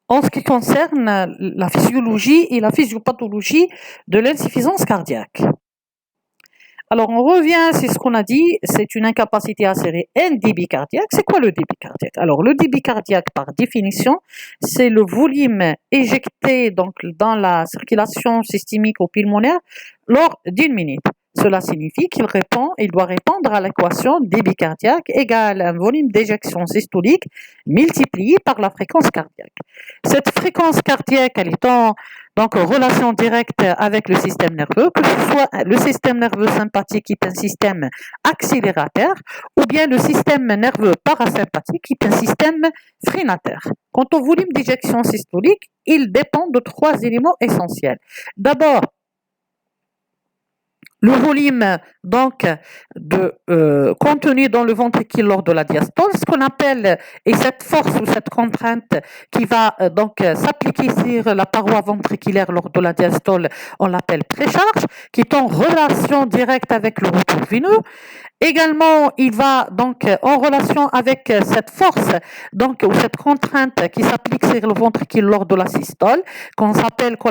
en ce qui concerne la physiologie et la physiopathologie de l'insuffisance cardiaque. Alors, on revient, c'est ce qu'on a dit, c'est une incapacité à serrer un débit cardiaque. C'est quoi le débit cardiaque? Alors, le débit cardiaque, par définition, c'est le volume éjecté donc, dans la circulation systémique ou pulmonaire lors d'une minute. Cela signifie il doit répondre à l'équation débit cardiaque égale un volume d'éjection systolique multiplié par la fréquence cardiaque. Cette fréquence cardiaque, elle est en relation directe avec le système nerveux, que ce soit le système nerveux sympathique qui est un système accélérateur ou bien le système nerveux parasympathique qui est un système freinateur. Quant au volume d'éjection systolique, il dépend de trois éléments essentiels. D'abord, le volume donc contenu dans le ventricule lors de la diastole, ce qu'on appelle, et cette force ou cette contrainte qui va s'appliquer sur la paroi ventriculaire lors de la diastole, on l'appelle précharge, qui est en relation directe avec le retour veineux. Également, il va donc en relation avec cette force ou cette contrainte qui s'applique sur le ventricule lors de la systole, qu'on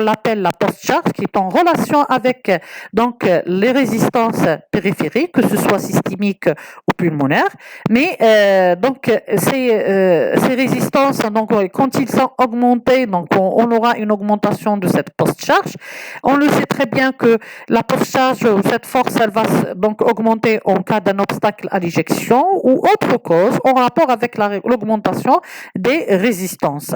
l'appelle la post-charge, qui est en relation avec les résistances périphériques, que ce soit systémiques ou pulmonaires. Mais ces résistances, quand ils sont augmentées, on aura une augmentation de cette post-charge. On le sait très bien que la post-charge, cette force, elle va augmenter en cas d'un obstacle à l'éjection ou autre cause en rapport avec l'augmentation des résistances.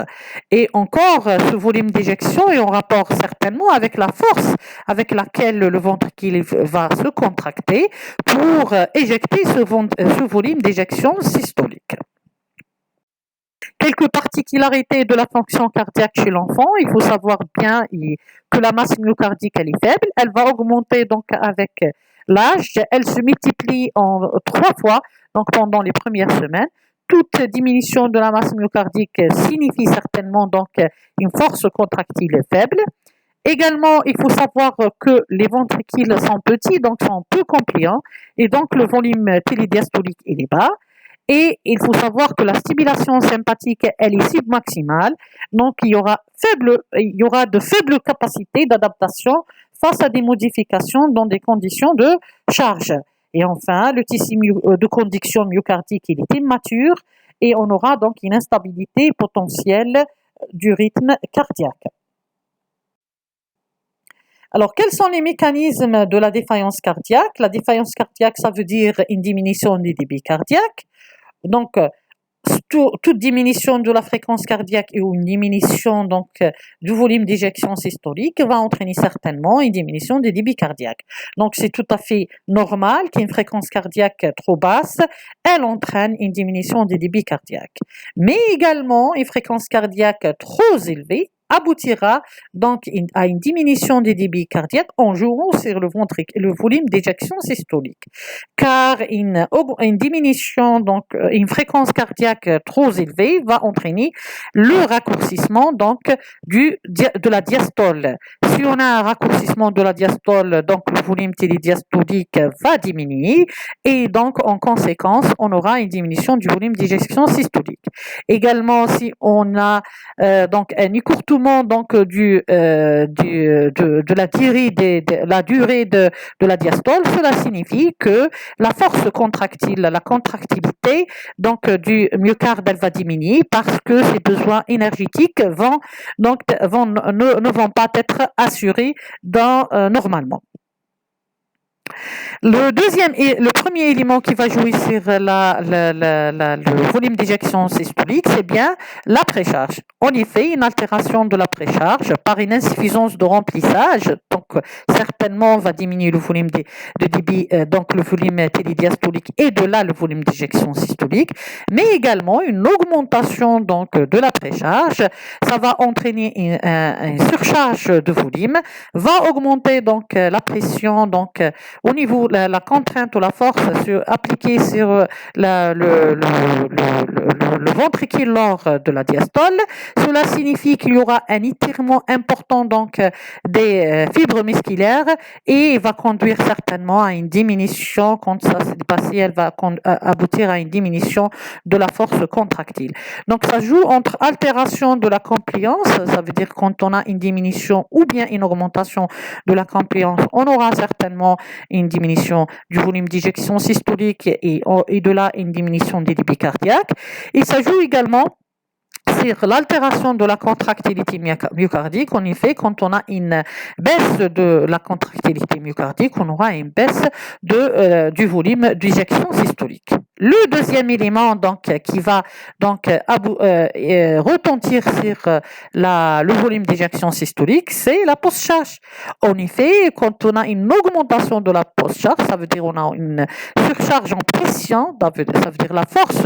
Et encore, ce volume d'éjection est en rapport certainement avec la force avec laquelle le ventricule va se contracter pour éjecter ce volume d'éjection systolique. Quelques particularités de la fonction cardiaque chez l'enfant. Il faut savoir bien que la masse myocardique elle est faible. Elle va augmenter donc avec l'âge. Elle se multiplie en 3 fois pendant les premières semaines. Toute diminution de la masse myocardique signifie certainement une force contractile faible. Également, il faut savoir que les ventricules sont petits, donc sont peu compliants, et donc le volume télédiastolique est bas. Et il faut savoir que la stimulation sympathique, elle est submaximale, donc il y aura de faibles capacités d'adaptation face à des modifications dans des conditions de charge. Et enfin, le tissu de conduction myocardique, il est immature et on aura donc une instabilité potentielle du rythme cardiaque. Alors, quels sont les mécanismes de la défaillance cardiaque? La défaillance cardiaque, ça veut dire une diminution des débits cardiaques. Donc, toute diminution de la fréquence cardiaque ou une diminution du volume d'éjection systolique va entraîner certainement une diminution des débits cardiaques. Donc, c'est tout à fait normal qu'une fréquence cardiaque trop basse, elle entraîne une diminution des débits cardiaques. Mais également, une fréquence cardiaque trop élevée aboutira donc à une diminution des débits cardiaques en jouant sur le volume d'éjection systolique. Car une diminution, une fréquence cardiaque trop élevée va entraîner le raccourcissement de la diastole. Si on a un raccourcissement de la diastole, donc le volume télédiastolique va diminuer et donc en conséquence, on aura une diminution du volume d'éjection systolique. Également, si on a un écourtement de la durée de la diastole, cela signifie que la force contractile, la contractilité du myocarde, elle va diminuer parce que ses besoins énergétiques ne vont pas être assurés normalement. Le premier élément qui va jouer sur le volume d'éjection systolique, c'est bien la précharge. En effet, une altération de la précharge par une insuffisance de remplissage, certainement va diminuer le volume de débit, le volume télédiastolique et de là le volume d'éjection systolique, mais également une augmentation de la précharge. Ça va entraîner une surcharge de volume, va augmenter la pression au niveau la contrainte ou la force appliquée sur le ventricule lors de la diastole. Cela signifie qu'il y aura un étirement important donc des fibres musculaires et il va conduire certainement à une diminution, quand ça s'est passé, elle va aboutir à une diminution de la force contractile. Donc ça joue entre altération de la compliance, ça veut dire quand on a une diminution ou bien une augmentation de la compliance, on aura certainement une diminution du volume d'éjection systolique et de là une diminution des débits cardiaques. Et ça joue également sur l'altération de la contractilité myocardique. En effet, quand on a une baisse de la contractilité myocardique, on aura une baisse du volume d'éjection systolique. Le deuxième élément donc qui va donc retentir sur le volume d'éjection systolique, c'est la post-charge. En effet, quand on a une augmentation de la post-charge, ça veut dire on a une surcharge en pression, ça veut dire la force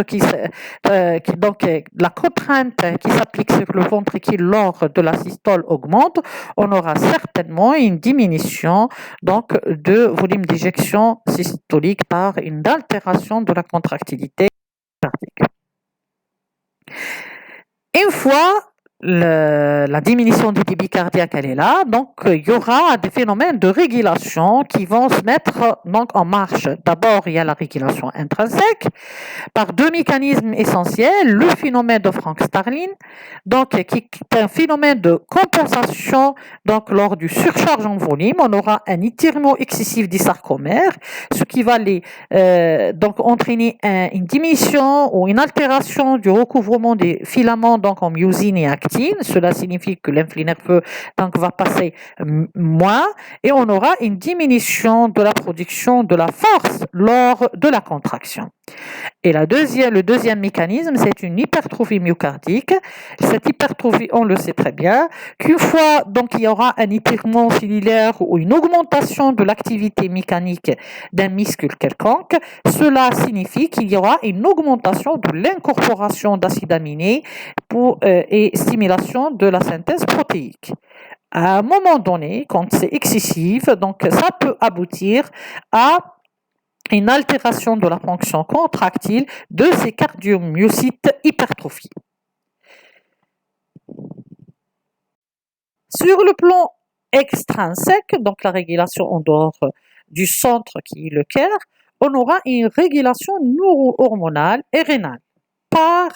donc la contrainte qui s'applique sur le ventricule lors de la systole augmente, on aura certainement une diminution donc de volume d'éjection systolique par une altération de la contractilité cardiaque. Une fois la diminution du débit cardiaque, elle est là, donc il y aura des phénomènes de régulation qui vont se mettre donc en marche. D'abord, il y a la régulation intrinsèque par deux mécanismes essentiels, le phénomène de Frank-Starling, donc qui est un phénomène de compensation, donc lors du surcharge en volume, on aura un étirement excessif des sarcomères, ce qui va donc entraîner une diminution ou une altération du recouvrement des filaments donc en myosine et actine. Cela signifie que l'influx nerveux donc va passer moins et on aura une diminution de la production de la force lors de la contraction. Et le deuxième mécanisme, c'est une hypertrophie myocardique. Cette hypertrophie, on le sait très bien, qu'une fois donc il y aura un étirement cellulaire ou une augmentation de l'activité mécanique d'un muscle quelconque, cela signifie qu'il y aura une augmentation de l'incorporation d'acides aminés et stimulation de la synthèse protéique. À un moment donné, quand c'est excessif, donc ça peut aboutir à une altération de la fonction contractile de ces cardiomyocytes hypertrophiés. Sur le plan extrinsèque, donc la régulation en dehors du centre qui est le cœur, on aura une régulation neuro-hormonale et rénale par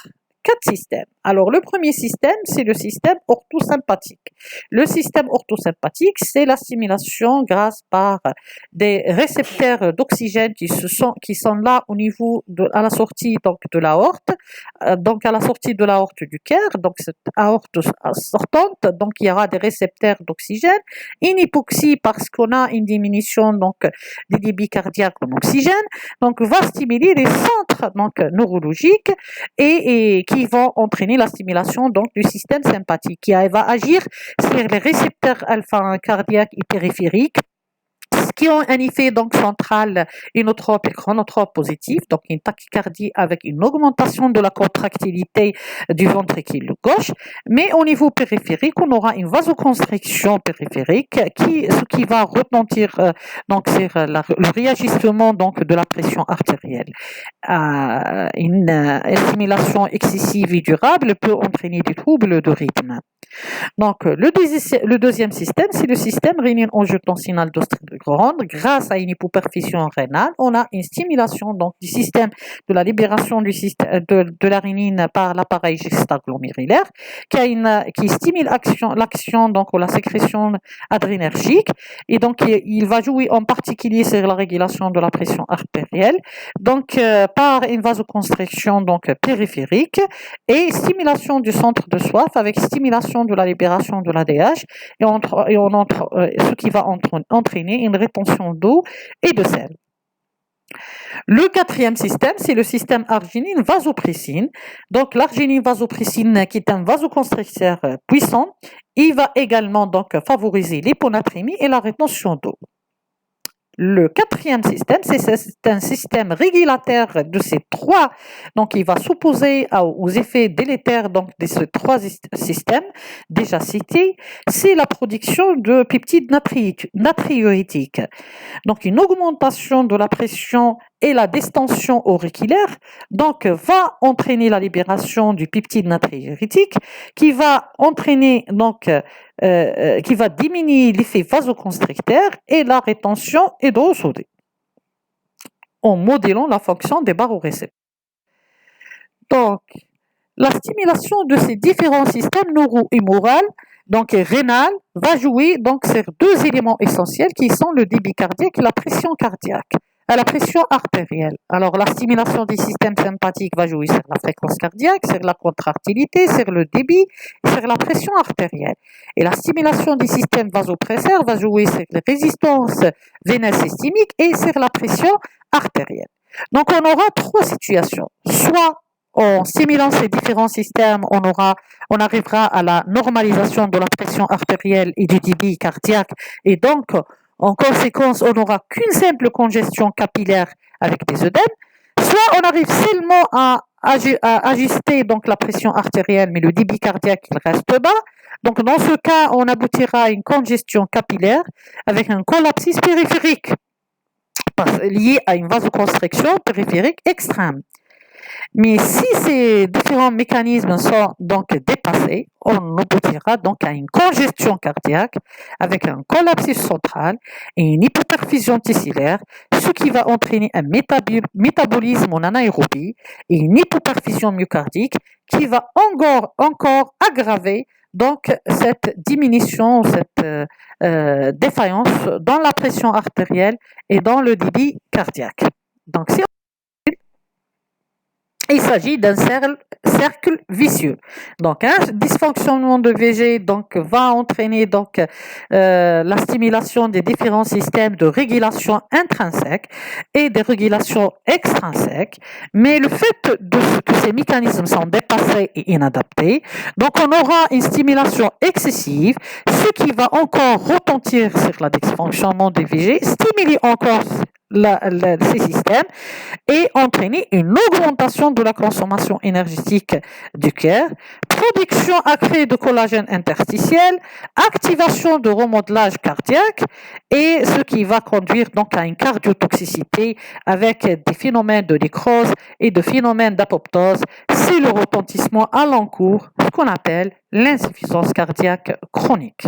4 systèmes. Alors, le premier système, c'est le système orthosympathique. Le système orthosympathique, c'est la stimulation grâce par des récepteurs d'oxygène qui sont là au niveau à la sortie donc de l'aorte, donc à la sortie de l'aorte du cœur, donc cette aorte sortante, donc il y aura des récepteurs d'oxygène, une hypoxie parce qu'on a une diminution donc des débits cardiaques en oxygène, donc va stimuler les centres donc neurologiques et qui vont entraîner la stimulation donc du système sympathique qui va agir sur les récepteurs alpha cardiaques et périphériques qui ont un effet donc central inotrope et chronotrope positif, donc une tachycardie avec une augmentation de la contractilité du ventricule gauche, mais au niveau périphérique, on aura une vasoconstriction périphérique ce qui va retentir donc sur le réajustement donc de la pression artérielle. Une stimulation excessive et durable peut entraîner des troubles de rythme. Donc, le deuxième système, c'est le système rénine-angiotensinale-aldostérone. Grâce à une hypoperfusion rénale, on a une stimulation donc du système de la libération de la rénine par l'appareil juxtaglomérulaire qui stimule l'action donc ou la sécrétion adrénergique et donc il va jouer en particulier sur la régulation de la pression artérielle donc par une vasoconstriction donc périphérique et stimulation du centre de soif avec stimulation de la libération de l'ADH ce qui va entraîner une rétention d'eau et de sel. Le quatrième système, c'est le système arginine-vasopressine. Donc l'arginine-vasopressine qui est un vasoconstricteur puissant, il va également donc favoriser l'hyponatrémie et la rétention d'eau. Le quatrième système, c'est un système régulateur de ces trois. Donc, il va s'opposer aux effets délétères donc, de ces trois systèmes déjà cités. C'est la production de peptides natriurétiques. Donc, une augmentation de la pression et la distension auriculaire donc, va entraîner la libération du peptide natriurétique qui va entraîner donc qui va diminuer l'effet vasoconstricteur et la rétention hydrosodée en modellant la fonction des barorécepteurs. Donc, la stimulation de ces différents systèmes neuro-hémorales, donc rénal, va jouer donc sur deux éléments essentiels qui sont le débit cardiaque et la pression cardiaque. À la pression artérielle. Alors, la stimulation des systèmes sympathiques va jouer sur la fréquence cardiaque, sur la contractilité, sur le débit et sur la pression artérielle. Et la stimulation des systèmes vasopresseurs va jouer sur les résistances veineuse systémique et sur la pression artérielle. Donc, on aura trois situations. Soit en stimulant ces différents systèmes, on arrivera à la normalisation de la pression artérielle et du débit cardiaque et donc en conséquence, on n'aura qu'une simple congestion capillaire avec des œdèmes, soit on arrive seulement à ajuster donc la pression artérielle, mais le débit cardiaque il reste bas. Donc dans ce cas, on aboutira à une congestion capillaire avec un collapsus périphérique lié à une vasoconstriction périphérique extrême. Mais si ces différents mécanismes sont donc dépassés, on aboutira donc à une congestion cardiaque avec un collapsus central et une hypoperfusion tissulaire, ce qui va entraîner un métabolisme en anaérobie et une hypoperfusion myocardique qui va encore aggraver donc cette diminution, cette défaillance dans la pression artérielle et dans le débit cardiaque. Donc si il s'agit d'un cercle vicieux. Donc, un dysfonctionnement de VG donc, va entraîner donc, la stimulation des différents systèmes de régulation intrinsèque et des régulations extrinsèques. Mais le fait que ces mécanismes sont dépassés et inadaptés, donc on aura une stimulation excessive, ce qui va encore retentir sur le dysfonctionnement des VG, stimuler encore ces systèmes et entraîner une augmentation de la consommation énergétique du cœur, production accrue de collagène interstitiel, activation de remodelage cardiaque et ce qui va conduire donc à une cardiotoxicité avec des phénomènes de nécrose et de phénomènes d'apoptose. C'est le retentissement à l'encours, ce qu'on appelle l'insuffisance cardiaque chronique.